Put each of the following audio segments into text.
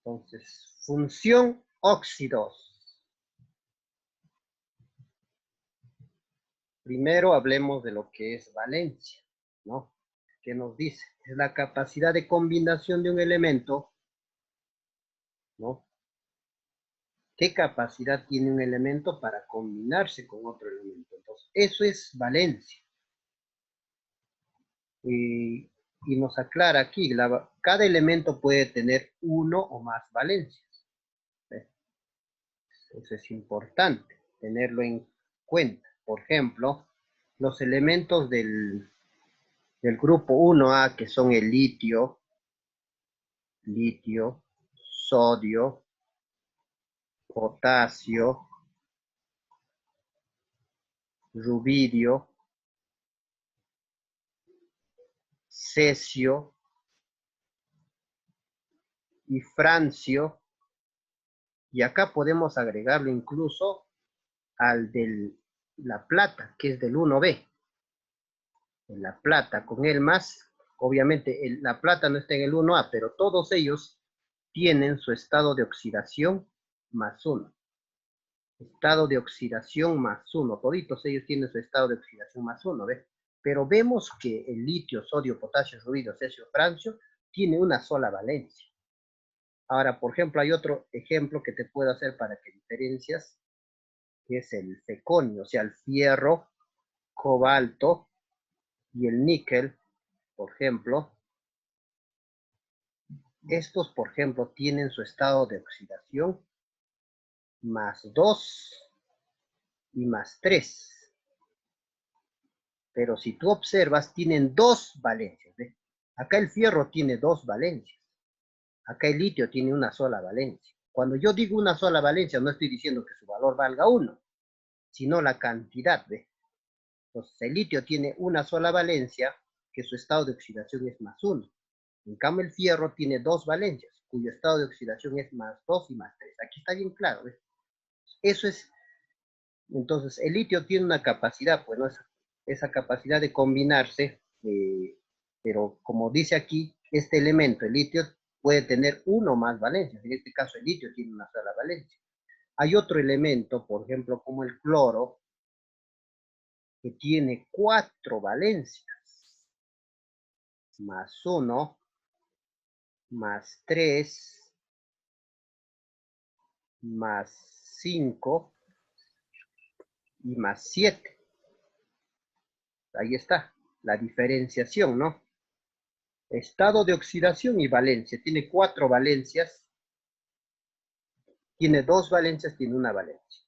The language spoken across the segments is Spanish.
Entonces, función óxidos. Primero hablemos de lo que es valencia, ¿no? ¿Qué nos dice? Es la capacidad de combinación de un elemento, ¿no? ¿Qué capacidad tiene un elemento para combinarse con otro elemento? Entonces, eso es valencia. Y nos aclara aquí, cada elemento puede tener uno o más valencias. Eso es importante tenerlo en cuenta. Por ejemplo, los elementos del grupo 1A, que son el litio, sodio, potasio, rubidio, cesio y francio, y acá podemos agregarlo incluso al de la plata, que es del 1B. En la plata, con el más, obviamente la plata no está en el 1A, pero todos ellos tienen su estado de oxidación más 1. Estado de oxidación más 1. Toditos ellos tienen su estado de oxidación más 1, ¿ves? Pero vemos que el litio, sodio, potasio, rubidio, cesio, francio tiene una sola valencia. Ahora, por ejemplo, hay otro ejemplo que te puedo hacer para que diferencias, que es el feconio, o sea, el fierro, cobalto y el níquel, por ejemplo. Estos, por ejemplo, tienen su estado de oxidación más 2 y más 3. Pero si tú observas, tienen dos valencias. ¿Ve? Acá el fierro tiene dos valencias. Acá el litio tiene una sola valencia. Cuando yo digo una sola valencia, no estoy diciendo que su valor valga 1, sino la cantidad. ¿Ve? Entonces, el litio tiene una sola valencia, que su estado de oxidación es más 1. En cambio, el fierro tiene dos valencias, cuyo estado de oxidación es más 2 y más 3. Aquí está bien claro. ¿Ves? Eso es, entonces, el litio tiene una capacidad, pues, ¿no? Esa capacidad de combinarse, pero como dice aquí, este elemento, el litio, puede tener uno o más valencias. En este caso, el litio tiene una sola valencia. Hay otro elemento, por ejemplo, como el cloro, que tiene 4 valencias, más 1, más 3, más 5 y más 7. Ahí está la diferenciación, ¿no? Estado de oxidación y valencia. Tiene 4 valencias. Tiene 2 valencias, tiene una valencia.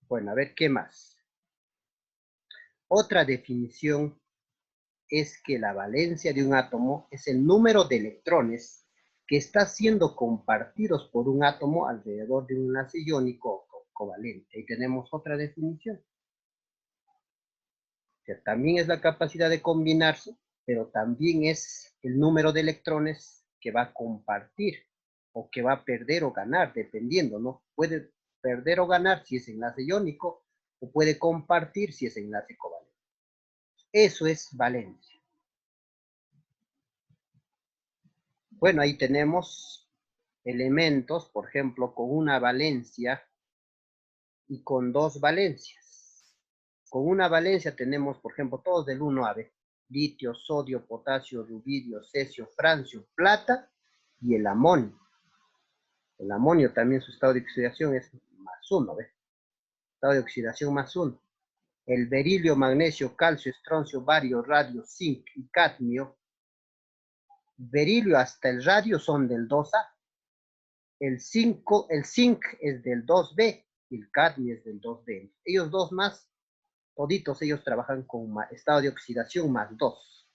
Bueno, a ver, ¿qué más? Otra definición es que la valencia de un átomo es el número de electrones que está siendo compartidos por un átomo alrededor de un enlace iónico o covalente. Ahí tenemos otra definición. O sea, también es la capacidad de combinarse, pero también es el número de electrones que va a compartir o que va a perder o ganar, dependiendo, ¿no? Puede perder o ganar si es enlace iónico o puede compartir si es enlace covalente. Eso es valencia. Bueno, ahí tenemos elementos, por ejemplo, con una valencia y con 2 valencias. Con una valencia tenemos, por ejemplo, todos del 1A, litio, sodio, potasio, rubidio, cesio, francio, plata y el amonio. El amonio también su estado de oxidación es más 1, ¿ves? Estado de oxidación más 1. El berilio, magnesio, calcio, estroncio, bario, radio, zinc y cadmio. Berilio hasta el radio son del 2A. El zinc es del 2B y el cadmio es del 2B. Ellos dos más, toditos ellos trabajan con estado de oxidación más 2.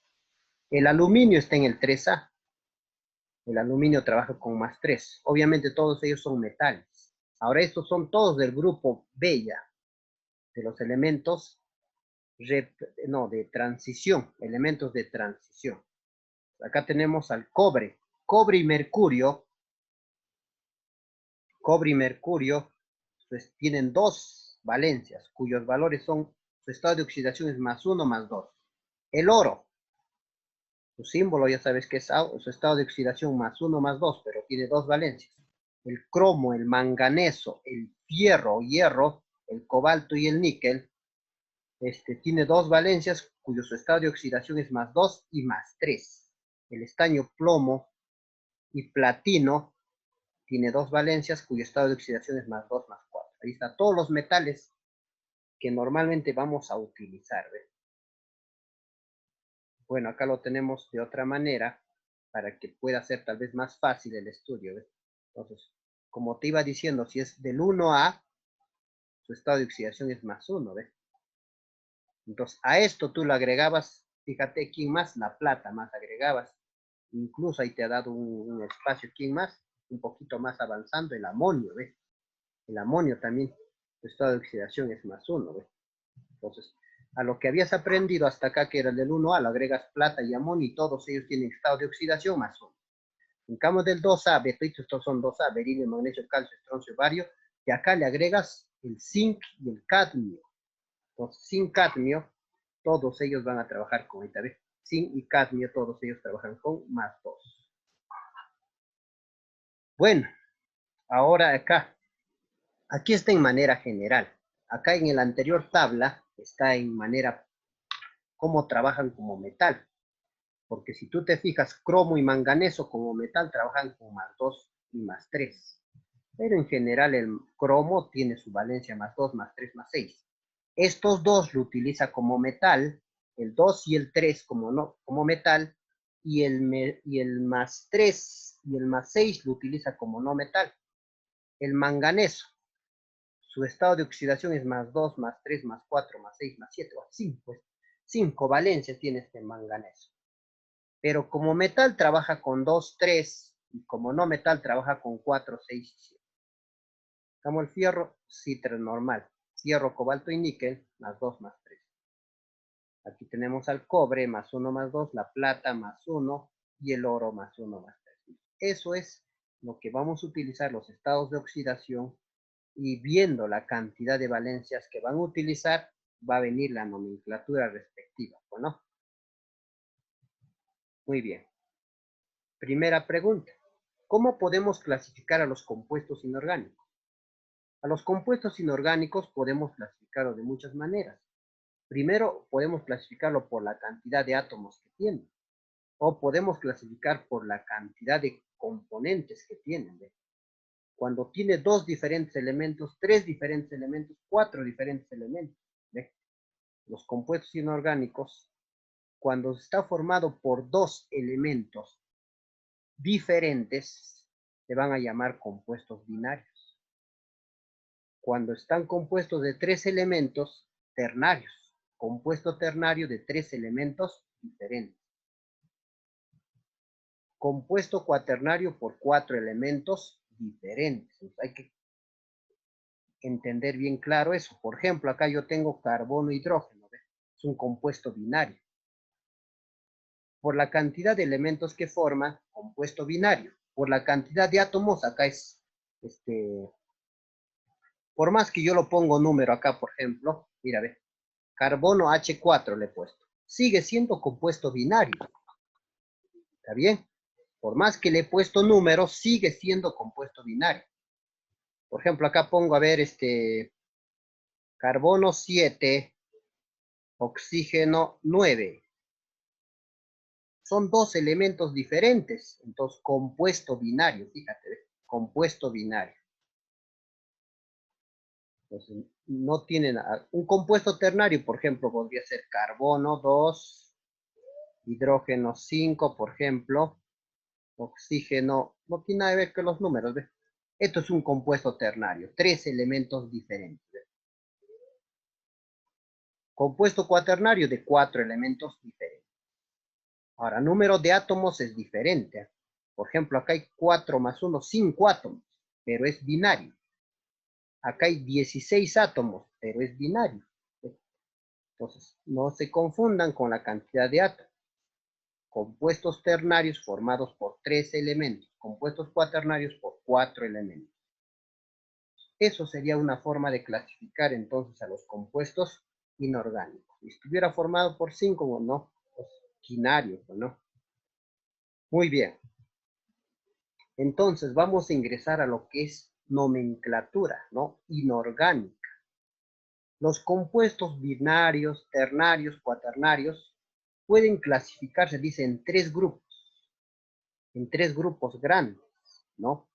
El aluminio está en el 3A. El aluminio trabaja con más 3. Obviamente todos ellos son metales. Ahora estos son todos del grupo B ya, de los elementos de transición, elementos de transición. Acá tenemos al cobre. Cobre y mercurio, pues tienen 2 valencias, cuyos valores son, su estado de oxidación es más 1 más 2. El oro Su símbolo ya sabes que es su estado de oxidación más 1 más 2, pero tiene dos valencias. El cromo, el manganeso, el fierro o hierro, el cobalto y el níquel, tiene dos valencias cuyo su estado de oxidación es más 2 y más 3. El estaño plomo y platino tiene dos valencias cuyo estado de oxidación es más 2 más 4. Ahí están todos los metales que normalmente vamos a utilizar. ¿Ves? Bueno, acá lo tenemos de otra manera para que pueda ser tal vez más fácil el estudio. ¿Ves? Entonces, como te iba diciendo, si es del 1A, su estado de oxidación es más 1. ¿Ves? Entonces, a esto tú le agregabas, fíjate, ¿quién más? La plata más agregabas. Incluso ahí te ha dado un espacio, ¿quién más? Un poquito más avanzando, el amonio, ¿ves? El amonio también, su estado de oxidación es más 1, ¿ves? Entonces, a lo que habías aprendido hasta acá, que era el del 1A, lo agregas plata y amonio y todos ellos tienen estado de oxidación más 1. En cambio del 2A, estos son 2A, berilio, magnesio, calcio, estroncio, bario, y acá le agregas el zinc y el cadmio. Entonces, sin cadmio, todos ellos van a trabajar con esta vez. Zinc y cadmio, todos ellos trabajan con más 2. Bueno, ahora acá. Aquí está en manera general. Acá en la anterior tabla está en manera cómo trabajan como metal. Porque si tú te fijas, cromo y manganeso como metal trabajan con más 2 y más 3. Pero en general el cromo tiene su valencia más 2, más 3, más 6. Estos dos lo utiliza como metal, el 2 y el 3 como metal, y el más 3 y el más 6 lo utiliza como no metal. El manganeso, su estado de oxidación es más 2, más 3, más 4, más 6, más 7, o 5. 5 valencias tiene este manganeso. Pero como metal trabaja con 2, 3, y como no metal trabaja con 4, 6 y 7. Como el fierro, citra normal. Fierro, cobalto y níquel, más 2, más 3. Aquí tenemos al cobre, más 1, más 2, la plata, más 1, y el oro, más 1, más 3. Eso es lo que vamos a utilizar, los estados de oxidación, y viendo la cantidad de valencias que van a utilizar, va a venir la nomenclatura respectiva, ¿no? Muy bien. Primera pregunta. ¿Cómo podemos clasificar a los compuestos inorgánicos? A los compuestos inorgánicos podemos clasificarlos de muchas maneras. Primero, podemos clasificarlo por la cantidad de átomos que tienen. O podemos clasificar por la cantidad de componentes que tienen. ¿Ve? Cuando tiene dos diferentes elementos, tres diferentes elementos, cuatro diferentes elementos. ¿Ve? Los compuestos inorgánicos, cuando está formado por dos elementos diferentes, se van a llamar compuestos binarios. Cuando están compuestos de tres elementos, ternarios. Compuesto ternario de tres elementos diferentes. Compuesto cuaternario por cuatro elementos diferentes. Entonces, hay que entender bien claro eso. Por ejemplo, acá yo tengo carbono, hidrógeno. ¿Ves? Es un compuesto binario. Por la cantidad de elementos que forma, compuesto binario. Por la cantidad de átomos, acá es, por más que yo lo pongo número acá, por ejemplo, mira, ve, carbono H4 le he puesto. Sigue siendo compuesto binario. ¿Está bien? Por más que le he puesto números, sigue siendo compuesto binario. Por ejemplo, acá pongo, a ver, carbono 7, oxígeno 9. Son dos elementos diferentes. Entonces, compuesto binario, fíjate, ¿ves? Compuesto binario. Entonces, no tienen un compuesto ternario, por ejemplo, podría ser carbono 2, hidrógeno 5, por ejemplo, oxígeno, no tiene nada que ver con los números, ¿ves? Esto es un compuesto ternario, tres elementos diferentes. ¿Ves? Compuesto cuaternario de cuatro elementos diferentes. Ahora, número de átomos es diferente. Por ejemplo, acá hay 4 más 1, 5 átomos, pero es binario. Acá hay 16 átomos, pero es binario. Entonces, no se confundan con la cantidad de átomos. Compuestos ternarios formados por 3 elementos, compuestos cuaternarios por 4 elementos. Eso sería una forma de clasificar entonces a los compuestos inorgánicos. Si estuviera formado por 5, no, pues quinario, ¿no? Muy bien. Entonces vamos a ingresar a lo que es nomenclatura, ¿no? Inorgánica. Los compuestos binarios, ternarios, cuaternarios pueden clasificarse, dice, en tres grupos grandes, ¿no?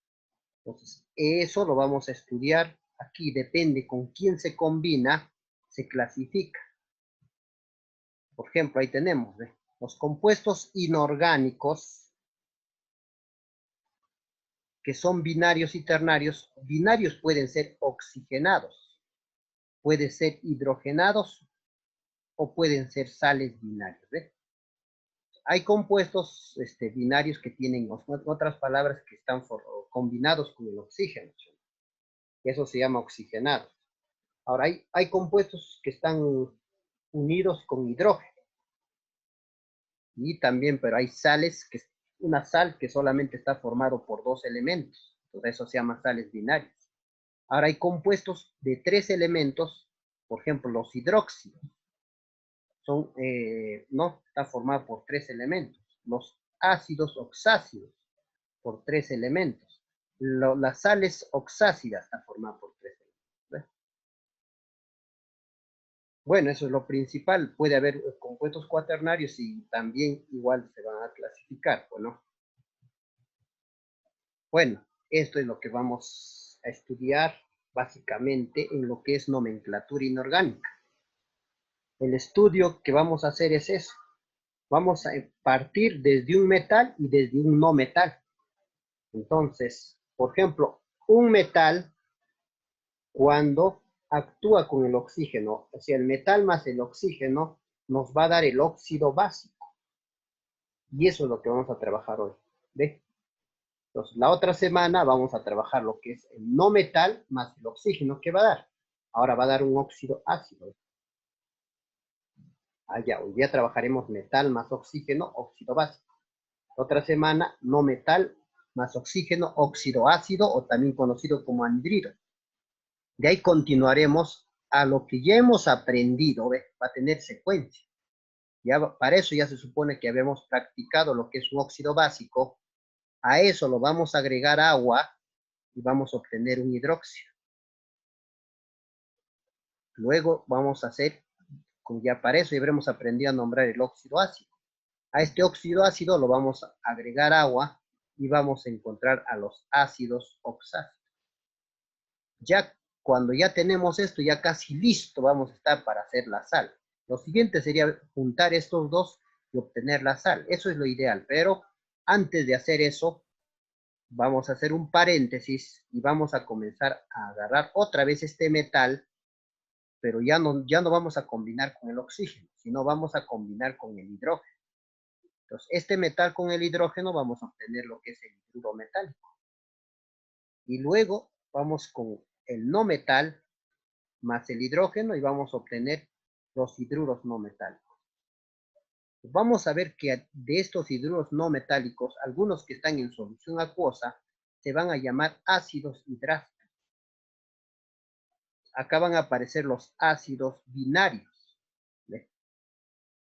Entonces, eso lo vamos a estudiar aquí, depende con quién se combina, se clasifica. Por ejemplo, ahí tenemos, ¿ve? Los compuestos inorgánicos, que son binarios y ternarios. Binarios pueden ser oxigenados, pueden ser hidrogenados o pueden ser sales binarios, ¿ve? Hay compuestos binarios que tienen, otras palabras, que están combinados con el oxígeno. Eso se llama oxigenado. Ahora, hay compuestos que están unidos con hidrógeno. Y también, pero hay sales, que una sal que solamente está formado por dos elementos. Entonces, eso se llama sales binarias. Ahora, hay compuestos de tres elementos, por ejemplo, los hidróxidos. No, está formado por tres elementos. Los ácidos oxácidos, por tres elementos. Las sales oxácidas están formadas por tres elementos. ¿Ves? Bueno, eso es lo principal. Puede haber compuestos cuaternarios y también igual se van a clasificar, Bueno, esto es lo que vamos a estudiar básicamente en lo que es nomenclatura inorgánica. El estudio que vamos a hacer es eso. Vamos a partir desde un metal y desde un no metal. Entonces, por ejemplo, un metal, cuando actúa con el oxígeno, o sea, el metal más el oxígeno, nos va a dar el óxido básico. Y eso es lo que vamos a trabajar hoy. ¿Ve? Entonces, la otra semana vamos a trabajar lo que es el no metal más el oxígeno. ¿Qué va a dar? Ahora va a dar un óxido ácido. Allá, hoy día trabajaremos metal más oxígeno, óxido básico. Otra semana, no metal más oxígeno, óxido ácido, o también conocido como anhidrido. De ahí continuaremos a lo que ya hemos aprendido, ¿ve? Va a tener secuencia. Ya, para eso ya se supone que habíamos practicado lo que es un óxido básico. A eso lo vamos a agregar agua y vamos a obtener un hidróxido. Luego vamos a hacer, ya para eso ya habremos aprendido a nombrar el óxido ácido. A este óxido ácido lo vamos a agregar agua y vamos a encontrar a los ácidos oxáceos. Ya cuando ya tenemos esto, ya casi listo vamos a estar para hacer la sal. Lo siguiente sería juntar estos dos y obtener la sal. Eso es lo ideal, pero antes de hacer eso, vamos a hacer un paréntesis y vamos a comenzar a agarrar otra vez este metal, pero ya no vamos a combinar con el oxígeno, sino vamos a combinar con el hidrógeno. Entonces, este metal con el hidrógeno vamos a obtener lo que es el hidruro metálico. Y luego vamos con el no metal más el hidrógeno y vamos a obtener los hidruros no metálicos. Vamos a ver que de estos hidruros no metálicos, algunos que están en solución acuosa, se van a llamar ácidos hidráticos. Acá van a aparecer los ácidos binarios. ¿Ve?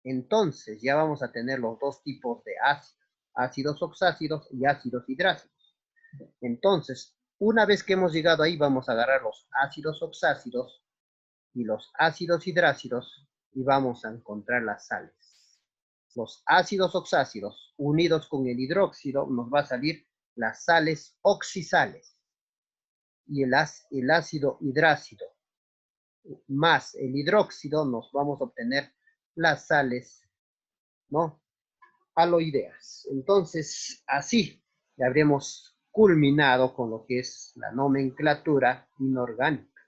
Entonces ya vamos a tener los dos tipos de ácidos, ácidos oxácidos y ácidos hidráticos. Entonces, una vez que hemos llegado ahí, vamos a agarrar los ácidos oxácidos y los ácidos hidrácidos y vamos a encontrar las sales. Los ácidos oxácidos unidos con el hidróxido nos va a salir las sales oxisales y el ácido hidrácido más el hidróxido nos vamos a obtener las sales, ¿no? Aloideas. Entonces, así ya habremos culminado con lo que es la nomenclatura inorgánica.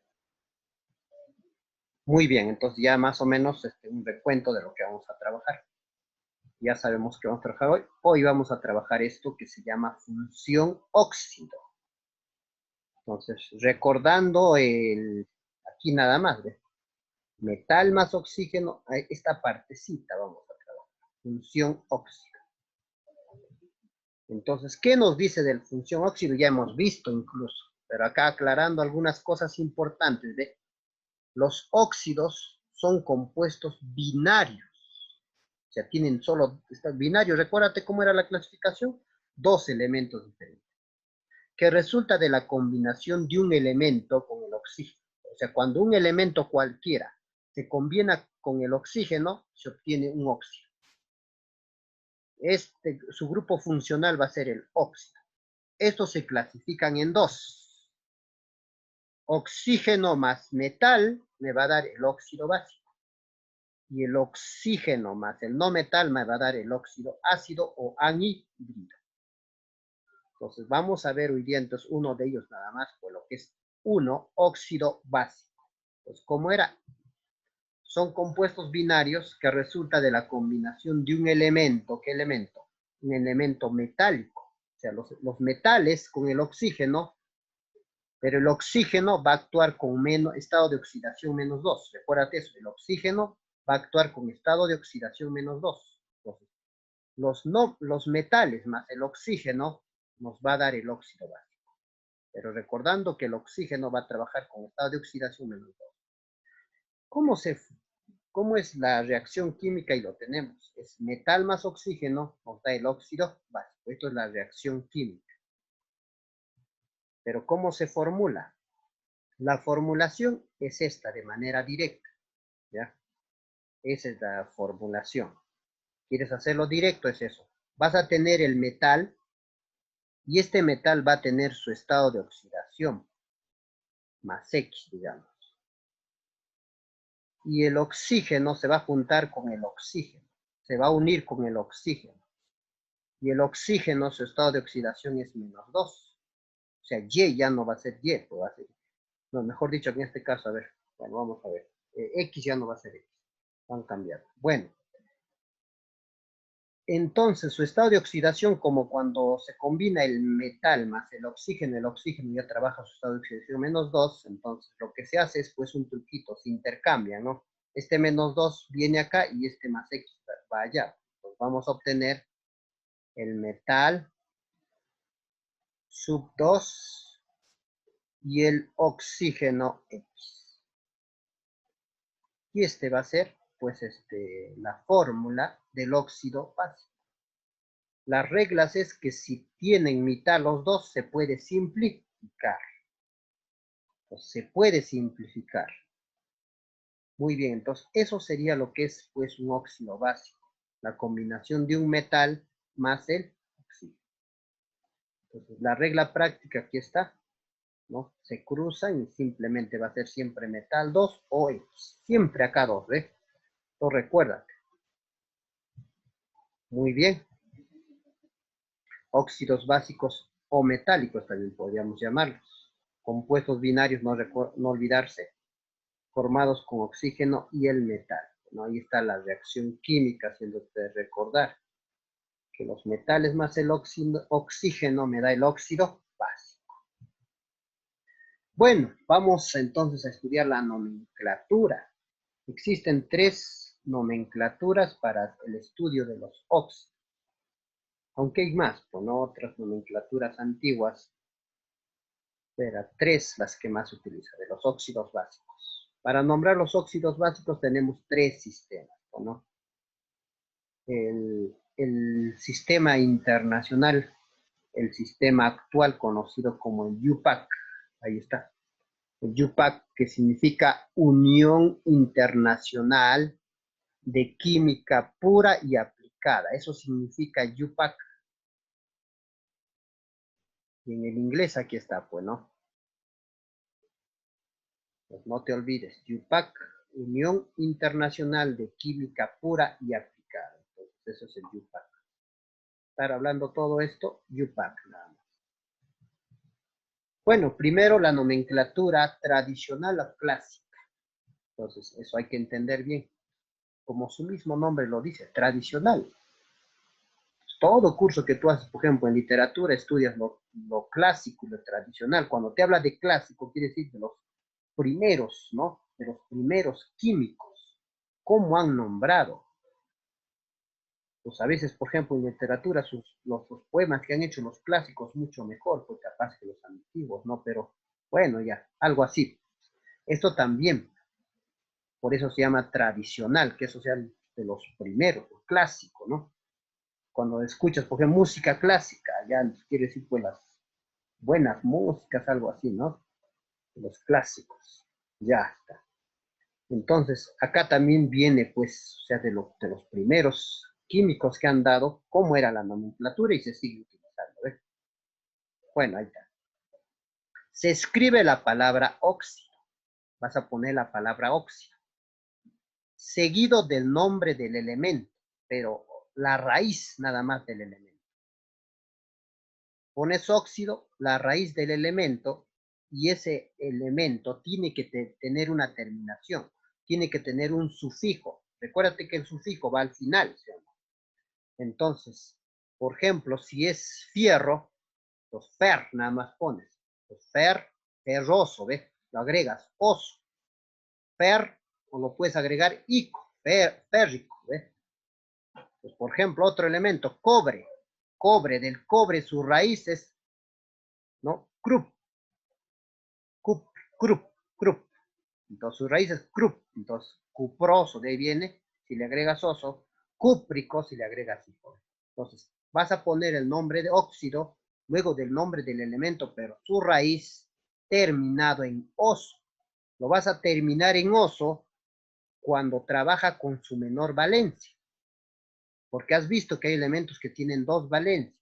Muy bien, entonces ya más o menos un recuento de lo que vamos a trabajar. Ya sabemos que vamos a trabajar hoy. Hoy vamos a trabajar esto que se llama función óxido. Entonces, recordando aquí nada más, ¿ves? Metal más oxígeno, esta partecita vamos a trabajar. Función óxido. Entonces, ¿qué nos dice de la función óxido? Ya hemos visto incluso, pero acá aclarando algunas cosas importantes. Los óxidos son compuestos binarios. O sea, tienen solo, está binario, recuérdate cómo era la clasificación, dos elementos diferentes, que resulta de la combinación de un elemento con el oxígeno. O sea, cuando un elemento cualquiera se combina con el oxígeno, se obtiene un óxido. Su grupo funcional va a ser el óxido. Estos se clasifican en dos. Oxígeno más metal me va a dar el óxido básico. Y el oxígeno más el no metal me va a dar el óxido ácido o anhídrido. Entonces vamos a ver hoy día entonces uno de ellos nada más, por lo que es óxido básico. Pues como era, son compuestos binarios que resulta de la combinación de un elemento. ¿Qué elemento? Un elemento metálico. O sea, los metales con el oxígeno, pero el oxígeno va a actuar con estado de oxidación menos 2. Recuérdate eso, el oxígeno va a actuar con estado de oxidación menos 2. Entonces, los metales más el oxígeno nos va a dar el óxido básico. Pero recordando que el oxígeno va a trabajar con estado de oxidación menos 2. ¿Cómo es la reacción química? Y lo tenemos. Es metal más oxígeno, nos da el óxido básico. Esto es la reacción química. Pero ¿cómo se formula? La formulación es esta, de manera directa. ¿Ya? Esa es la formulación. ¿Quieres hacerlo directo? Es eso. Vas a tener el metal y este metal va a tener su estado de oxidación más X, digamos. Y el oxígeno se va a juntar con el oxígeno. Se va a unir con el oxígeno. Y el oxígeno, su estado de oxidación es menos 2. O sea, Y ya no va a ser Y, pues va a ser, no, mejor dicho, en este caso, a ver, bueno, vamos a ver. X ya no va a ser X. Van a cambiar. Bueno, entonces su estado de oxidación, como cuando se combina el metal más el oxígeno ya trabaja su estado de oxidación menos 2, entonces lo que se hace es pues un truquito, se intercambia, ¿no? Este menos 2 viene acá y este más X va allá. Entonces vamos a obtener el metal sub 2 y el oxígeno X. Y este va a ser pues la fórmula del óxido básico. Las reglas es que si tienen mitad los dos, se puede simplificar. Entonces, se puede simplificar. Muy bien, entonces eso sería lo que es pues un óxido básico. La combinación de un metal más el oxígeno. Entonces, la regla práctica aquí está, ¿no? Se cruzan y simplemente va a ser siempre metal 2 o X. Siempre acá 2, ¿ves? Entonces, recuérdate. Muy bien. Óxidos básicos o metálicos también podríamos llamarlos. Compuestos binarios, no olvidarse, formados con oxígeno y el metal, ¿no? Ahí está la reacción química, haciéndote recordar que los metales más el oxígeno me da el óxido básico. Bueno, vamos entonces a estudiar la nomenclatura. Existen 3 nomenclaturas para el estudio de los óxidos. Aunque hay más, ¿no? Otras nomenclaturas antiguas, pero 3 las que más se utilizan, de los óxidos básicos. Para nombrar los óxidos básicos tenemos 3 sistemas, ¿no? El sistema internacional, el sistema actual conocido como el UPAC, ahí está. El UPAC, que significa Unión Internacional de Química Pura y Aplicada. Eso significa UPAC. Y en el inglés aquí está, pues, ¿no? Pues no te olvides, UPAC, Unión Internacional de Química Pura y Aplicada. Entonces, eso es el UPAC. Estar hablando todo esto, UPAC nada más. Bueno, primero la nomenclatura tradicional o clásica. Entonces, eso hay que entender bien. Como su mismo nombre lo dice, tradicional. Todo curso que tú haces, por ejemplo, en literatura, estudias lo clásico y lo tradicional. Cuando te habla de clásico, quiere decir de los primeros, ¿no? De los primeros químicos. ¿Cómo han nombrado? Pues a veces, por ejemplo, en literatura, los poemas que han hecho los clásicos mucho mejor, pues capaz que los antiguos, ¿no? Pero bueno, ya, algo así. Esto también, por eso se llama tradicional, que eso sea, de los primeros, clásico, ¿no? Cuando escuchas, por ejemplo, música clásica, ya quiere decir, pues, las buenas músicas, algo así, ¿no? Los clásicos, ya está. Entonces, acá también viene, pues, o sea, de los primeros químicos que han dado, cómo era la nomenclatura y se sigue utilizando, ¿ves? Bueno, ahí está. Se escribe la palabra óxido. Vas a poner la palabra óxido. Seguido del nombre del elemento, pero la raíz nada más del elemento. Pones óxido, la raíz del elemento, y ese elemento tiene que tener una terminación, tiene que tener un sufijo. Recuérdate que el sufijo va al final, ¿sí? Entonces, por ejemplo, si es fierro, los fer nada más pones. Los ferroso, ¿ves? Lo agregas oso. Fer, o lo puedes agregar ico, férrico, ¿ves? Pues, por ejemplo, otro elemento, cobre. Cobre, del cobre sus raíces, ¿no? Krupp, krupp, krupp. Entonces sus raíces krupp. Entonces, cuproso, de ahí viene, si le agregas oso, cúprico, si le agregas ico. Entonces, vas a poner el nombre de óxido, luego del nombre del elemento, pero su raíz terminado en oso. Lo vas a terminar en oso cuando trabaja con su menor valencia. Porque has visto que hay elementos que tienen dos valencias.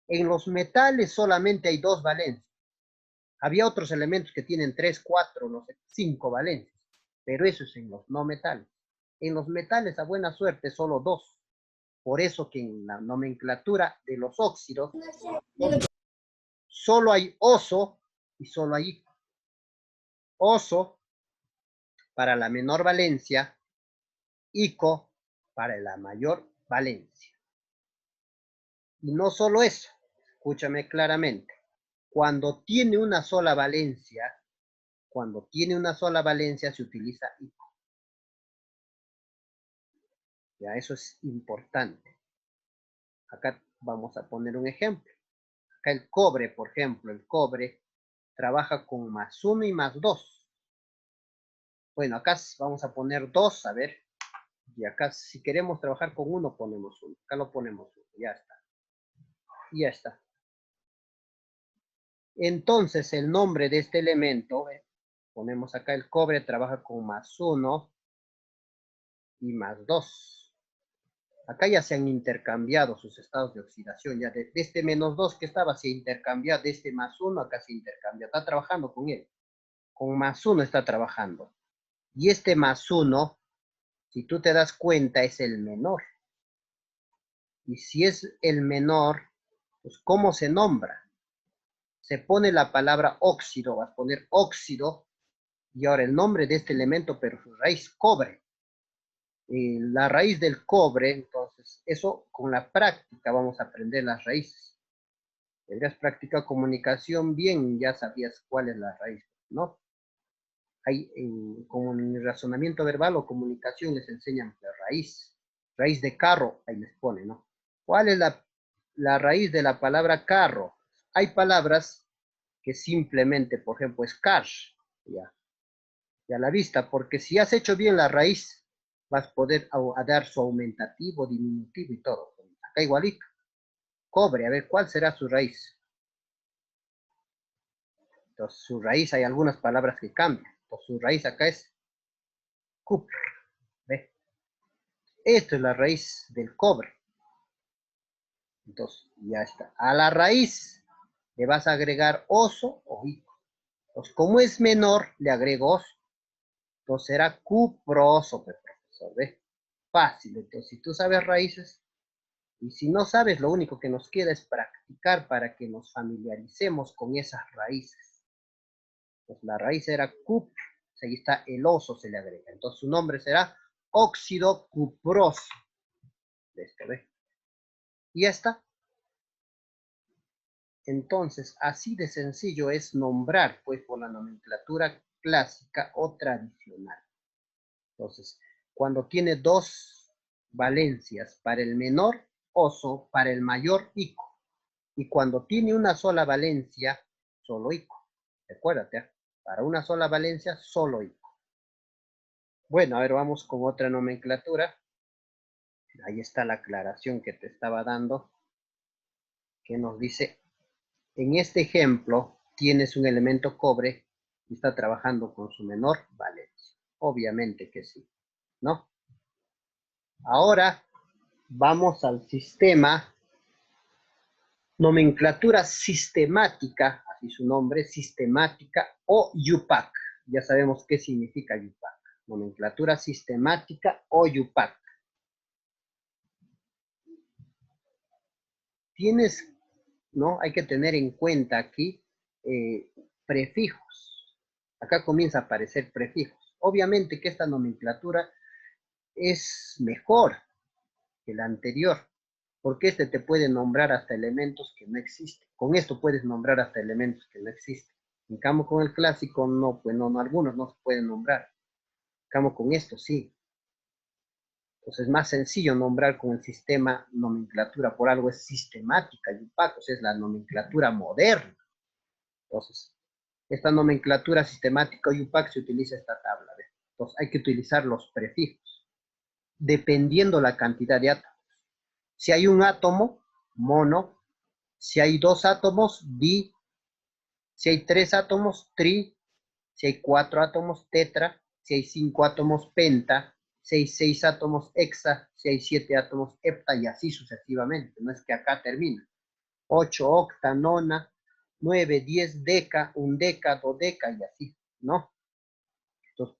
En los metales solamente hay dos valencias. Había otros elementos que tienen 3, 4, no sé, 5 valencias. Pero eso es en los no metales. En los metales, a buena suerte, solo dos. Por eso que en la nomenclatura de los óxidos solo hay oso y solo hay oso para la menor valencia, ico para la mayor valencia. Y no solo eso, escúchame claramente. Cuando tiene una sola valencia se utiliza ico. Ya, eso es importante. Acá vamos a poner un ejemplo. Acá el cobre, por ejemplo, el cobre trabaja con +1 y +2. Bueno, acá vamos a poner 2, a ver. Y acá si queremos trabajar con 1, ponemos 1. Acá lo ponemos 1, ya está. Y ya está. Entonces, el nombre de este elemento, ponemos acá el cobre, trabaja con +1 y +2. Acá ya se han intercambiado sus estados de oxidación. Ya de este -2 que estaba, se intercambia de este +1, acá se intercambia. Está trabajando con él. Con +1 está trabajando. Y este +1, si tú te das cuenta, es el menor. Y si es el menor, pues ¿cómo se nombra? Se pone la palabra óxido, vas a poner óxido, y ahora el nombre de este elemento, pero su raíz, cobre. La raíz del cobre, entonces, eso con la práctica vamos a aprender las raíces. Deberías practicar comunicación bien, ya sabías cuál es la raíz, ¿no? Hay como en razonamiento verbal o comunicación les enseñan la raíz de carro, ahí les pone, ¿no? ¿Cuál es la raíz de la palabra carro? Hay palabras que simplemente, por ejemplo, es car, ya, y a la vista, porque si has hecho bien la raíz, vas a poder a dar su aumentativo, diminutivo y todo. Acá igualito. Cobre, a ver, ¿cuál será su raíz? Entonces, su raíz, hay algunas palabras que cambian. Entonces, su raíz acá es cupr, ¿ve? Esto es la raíz del cobre. Entonces, ya está. A la raíz le vas a agregar oso o ico. Entonces, como es menor, le agrego oso. Entonces, será cuproso, profesor, ¿ve? Fácil. Entonces, si tú sabes raíces, y si no sabes, lo único que nos queda es practicar para que nos familiaricemos con esas raíces. Pues la raíz era cup, ahí está el oso, se le agrega. Entonces su nombre será óxido cuproso. ¿Ve? Y ya está. Entonces, así de sencillo es nombrar, pues, por la nomenclatura clásica o tradicional. Entonces, cuando tiene dos valencias, para el menor, oso, para el mayor, ico. Y cuando tiene una sola valencia, solo ico. Recuérdate, ¿eh? Para una sola valencia, solo ico. Bueno, a ver, vamos con otra nomenclatura. Ahí está la aclaración que te estaba dando, que nos dice, en este ejemplo, tienes un elemento cobre y está trabajando con su menor valencia. Obviamente que sí, ¿no? Ahora vamos al sistema, nomenclatura sistemática, así su nombre, sistemática o UPAC. Ya sabemos qué significa UPAC. Nomenclatura sistemática o UPAC. Tienes, ¿no? Hay que tener en cuenta aquí prefijos. Acá comienza a aparecer prefijos. Obviamente que esta nomenclatura es mejor que la anterior, porque este te puede nombrar hasta elementos que no existen. Con esto puedes nombrar hasta elementos que no existen. En cambio, con el clásico, no, pues no, algunos no se pueden nombrar. En cambio, con esto sí. Entonces es más sencillo nombrar con el sistema nomenclatura, por algo es sistemática, UPAC, o sea, es la nomenclatura moderna. Entonces, esta nomenclatura sistemática UPAC se utiliza esta tabla. ¿ves? Entonces hay que utilizar los prefijos, dependiendo la cantidad de átomos. Si hay un átomo, mono. Si hay dos átomos, di. Si hay tres átomos, tri. Si hay cuatro átomos, tetra. Si hay cinco átomos, penta. Si hay seis átomos, hexa. Si hay siete átomos, hepta, y así sucesivamente. No es que acá termina. 8, octa, nona, 9, 10, deca, undeca, dodeca, y así, ¿no? Entonces,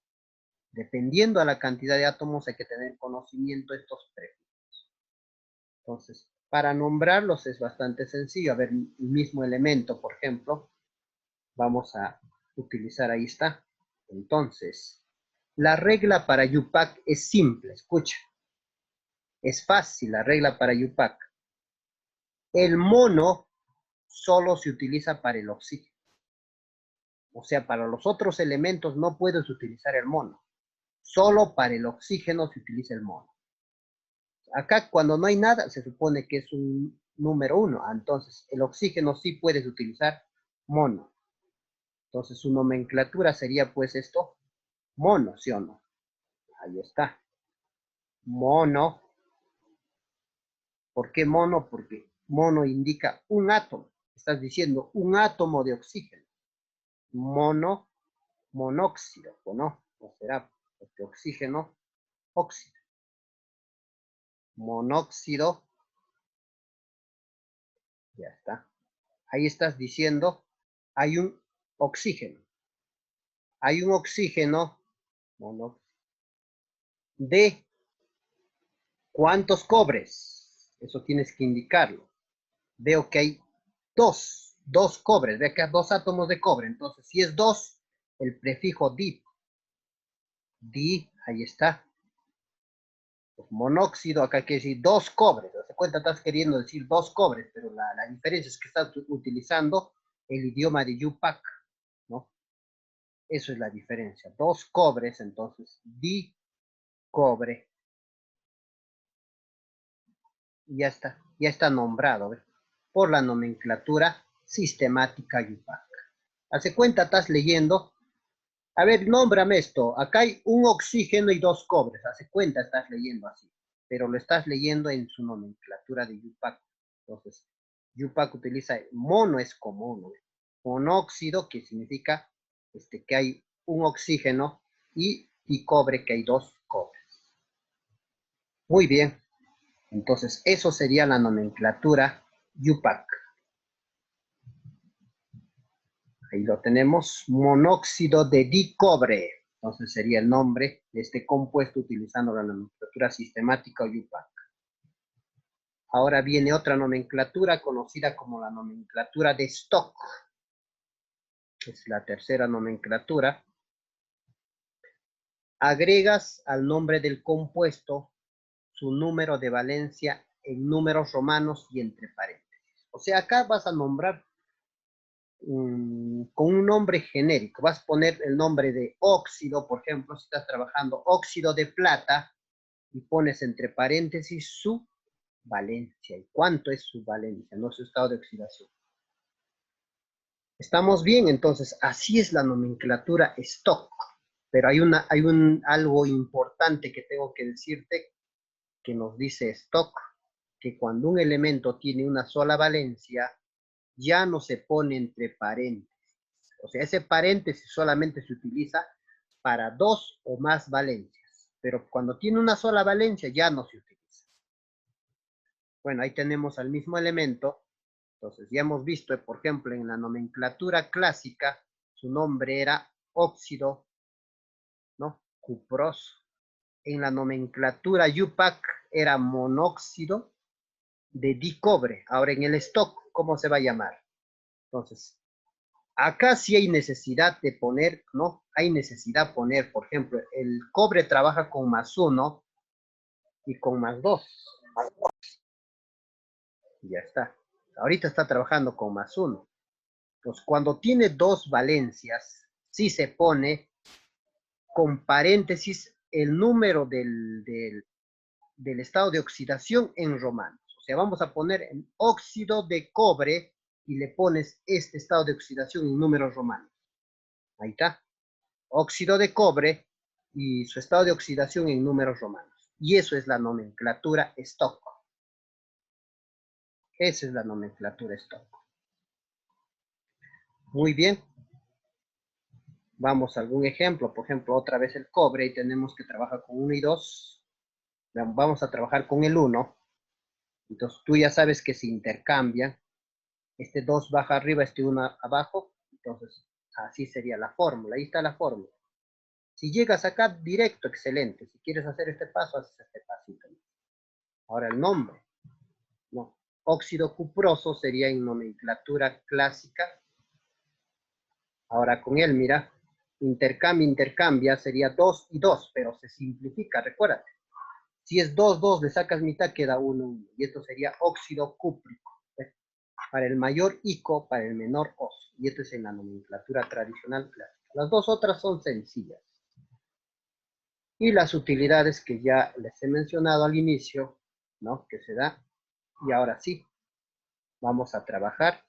dependiendo a la cantidad de átomos, hay que tener conocimiento de estos prefijos. Entonces, para nombrarlos es bastante sencillo. A ver, el mismo elemento, por ejemplo, vamos a utilizar, ahí está. Entonces, la regla para UPAC es simple, escucha. Es fácil la regla para UPAC. El mono solo se utiliza para el oxígeno. O sea, para los otros elementos no puedes utilizar el mono. Solo para el oxígeno se utiliza el mono. Acá cuando no hay nada, se supone que es un número 1. Entonces, el oxígeno sí puedes utilizar mono. Entonces, su nomenclatura sería pues esto, mono, ¿sí o no? Ahí está. Mono. ¿Por qué mono? Porque mono indica un átomo. Estás diciendo un átomo de oxígeno. Mono, monóxido, ¿o no? No será, porque oxígeno, óxido. Monóxido, ya está. Ahí estás diciendo, hay un oxígeno. Hay un oxígeno de ¿cuántos cobres? Eso tienes que indicarlo. Veo que hay dos cobres. Ve que hay dos átomos de cobre. Entonces, si es dos, el prefijo di. Di, ahí está. Pues monóxido, acá quiere decir dos cobres. ¿Te cuenta? Estás queriendo decir dos cobres, pero la diferencia es que estás utilizando el idioma de UPAC, ¿no? Eso es la diferencia. Dos cobres, entonces, di cobre. Ya está nombrado, ¿ves? Por la nomenclatura sistemática UPAC. Hace cuenta, estás leyendo. A ver, nómbrame esto. Acá hay un oxígeno y dos cobres. Hace cuenta, estás leyendo así. Pero lo estás leyendo en su nomenclatura de UPAC. Entonces, UPAC utiliza mono, es como uno. Monóxido, que significa que hay un oxígeno, y cobre, que hay dos cobres. Muy bien. Entonces, eso sería la nomenclatura UPAC. Ahí lo tenemos, monóxido de dicobre. Entonces sería el nombre de este compuesto utilizando la nomenclatura sistemática o UPAC. Ahora viene otra nomenclatura conocida como la nomenclatura de Stock. Es la tercera nomenclatura. Agregas al nombre del compuesto su número de valencia en números romanos y entre paréntesis. O sea, acá vas a nombrar con un nombre genérico. Vas a poner el nombre de óxido, por ejemplo, si estás trabajando óxido de plata, y pones entre paréntesis su valencia. ¿Y cuánto es su valencia? No su estado de oxidación. ¿Estamos bien? Entonces, así es la nomenclatura stock. Pero hay algo importante que tengo que decirte, que nos dice Stock, que cuando un elemento tiene una sola valencia, ya no se pone entre paréntesis. O sea, ese paréntesis solamente se utiliza para dos o más valencias, pero cuando tiene una sola valencia ya no se utiliza. Bueno, ahí tenemos al mismo elemento. Entonces, ya hemos visto, por ejemplo, en la nomenclatura clásica, su nombre era óxido, ¿no? Cuproso. En la nomenclatura UPAC era monóxido de dicobre. Ahora, en el stock, ¿cómo se va a llamar? Entonces, acá sí hay necesidad de poner, ¿no? Hay necesidad de poner, por ejemplo, el cobre trabaja con +1 y con +2. Ya está. Ahorita está trabajando con +1. Entonces, cuando tiene dos valencias, sí se pone con paréntesis el número del estado de oxidación en romanos. O sea, vamos a poner en óxido de cobre y le pones este estado de oxidación en números romanos. Ahí está. Óxido de cobre y su estado de oxidación en números romanos. Y eso es la nomenclatura Stock. Esa es la nomenclatura Stock. Muy bien. Vamos a algún ejemplo. Por ejemplo, otra vez el cobre y tenemos que trabajar con 1 y 2. Vamos a trabajar con el 1. Entonces tú ya sabes que se intercambian. Este 2 baja arriba, este 1 abajo. Entonces así sería la fórmula. Ahí está la fórmula. Si llegas acá directo, excelente. Si quieres hacer este paso, haces este pasito. Ahora el nombre. No. Óxido cuproso sería en nomenclatura clásica. Ahora con él, mira, intercambia, sería 2 y 2, pero se simplifica, recuérdate. Si es 2, 2, le sacas mitad, queda 1, 1. Y esto sería óxido cúprico. Para el mayor ICO, para el menor OS. Y esto es en la nomenclatura tradicional clásica. Las dos otras son sencillas. Y las utilidades que ya les he mencionado al inicio, ¿no? Que se da. Y ahora sí, vamos a trabajar